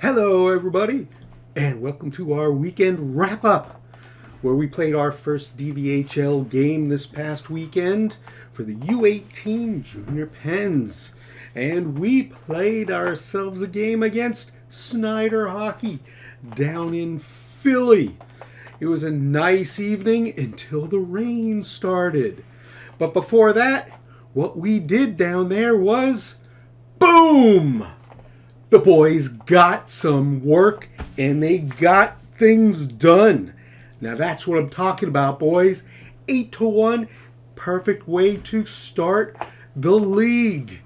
Hello, everybody, and welcome to our weekend wrap-up, where we played our first DVHL game this past weekend for the U18 Junior Pens. And we played ourselves a game against Snider Hockey down in Philly. It was a nice evening until the rain started. But before that, what we did down there was boom! The boys got some work and they got things done. Now that's what I'm talking about, boys. 8-1, perfect way to start the league.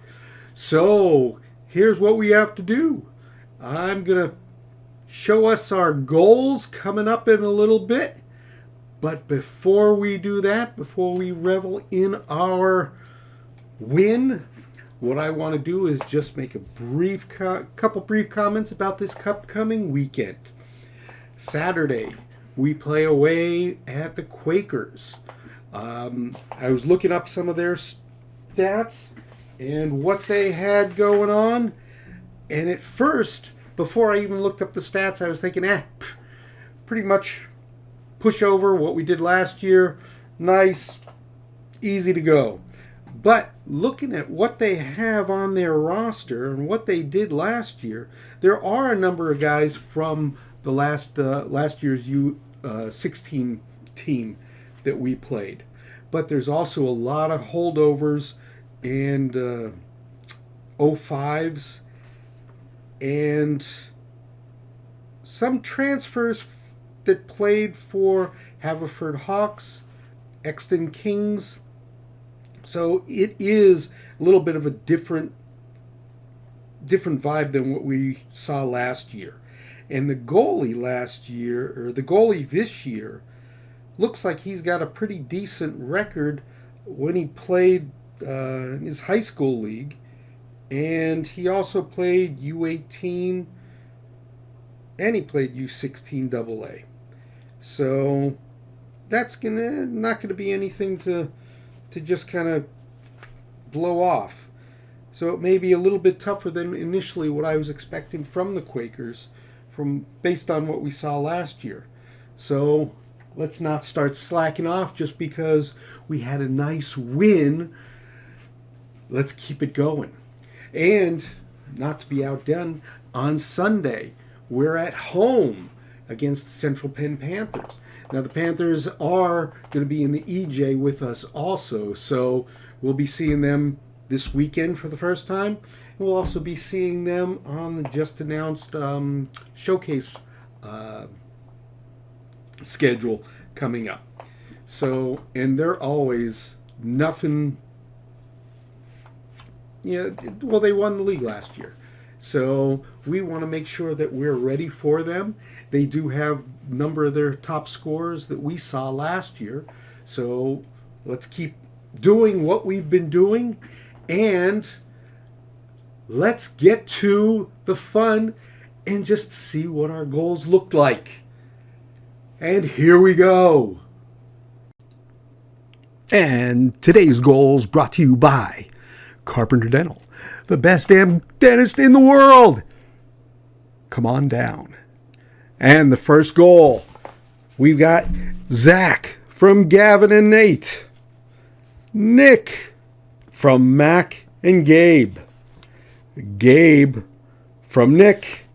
So here's what we have to do. I'm going to show us our goals coming up in a little bit. But before we do that, before we revel in our win, what I want to do is just make a couple brief comments about this upcoming weekend. Saturday, we play away at the Quakers. I was looking up some of their stats and what they had going on. And at first, before I even looked up the stats, I was thinking, pretty much push over what we did last year. Nice, easy to go. But looking at what they have on their roster and what they did last year, there are a number of guys from the last year's U16 team that we played. But there's also a lot of holdovers and 05s and some transfers that played for Haverford Hawks, Exton Kings. So it is a little bit of a different vibe than what we saw last year. And the goalie this year, looks like he's got a pretty decent record when he played in his high school league. And he also played U18 and he played U16 AA. So that's not gonna be anything to just kind of blow off. So it may be a little bit tougher than initially what I was expecting from the Quakers, based on what we saw last year. So let's not start slacking off just because we had a nice win. Let's keep it going. And not to be outdone, on Sunday, we're at home against the Central Penn Panthers. Now, the Panthers are going to be in the EJ with us also, so we'll be seeing them this weekend for the first time. And we'll also be seeing them on the just announced showcase schedule coming up. So, and they're always nothing. Well, they won the league last year. So we want to make sure that we're ready for them. They do have a number of their top scorers that we saw last year. So let's keep doing what we've been doing. And let's get to the fun and just see what our goals looked like. And here we go. And today's goals brought to you by Carpenter Dental, the best damn dentist in the world. Come on down. And the first goal, we've got Zach from Gavin and Nate, Nick from Mac and Gabe, Gabe from Nick,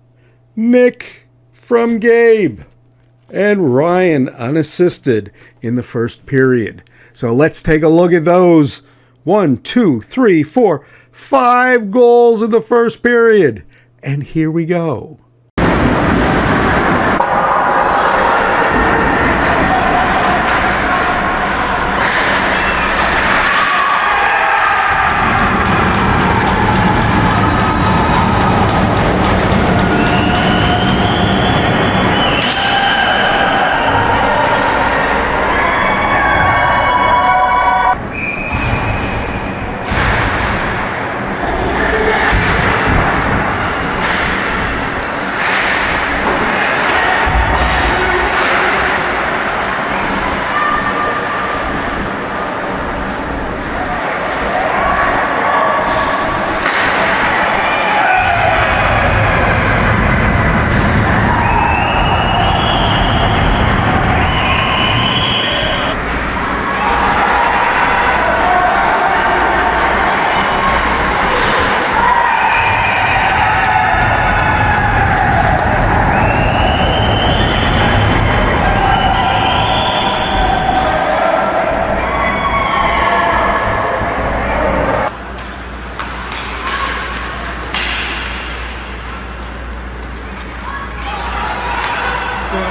Nick from Gabe, and Ryan unassisted in the first period. So let's take a look at those. 1, 2, 3, 4, 5 goals in the first period. And here we go.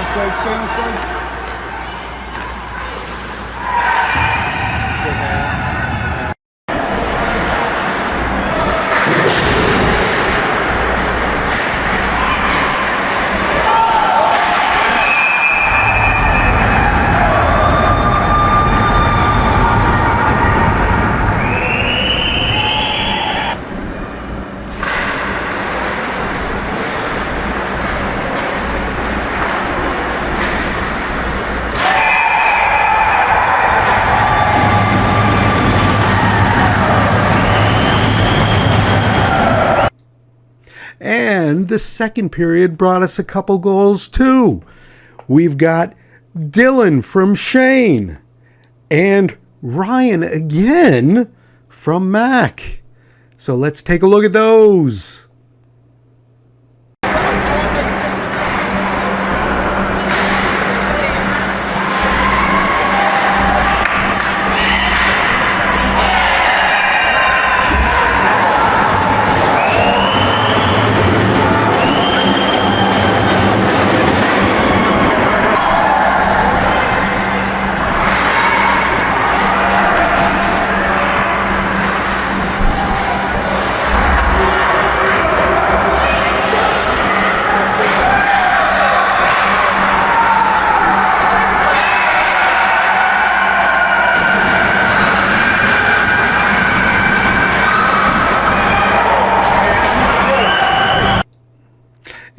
outside, stay outside. Good hands. And the second period brought us a couple goals too. We've got Dylan from Shane and Ryan again from Mac. So let's take a look at those.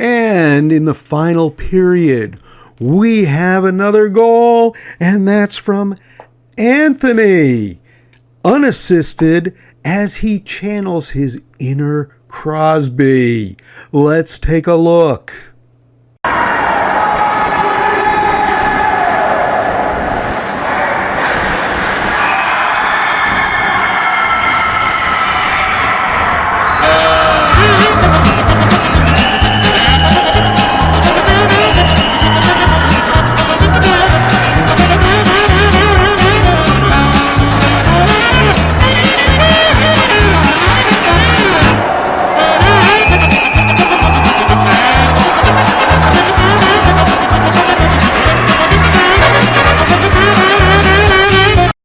And in the final period, we have another goal, and that's from Anthony, unassisted as he channels his inner Crosby. Let's take a look.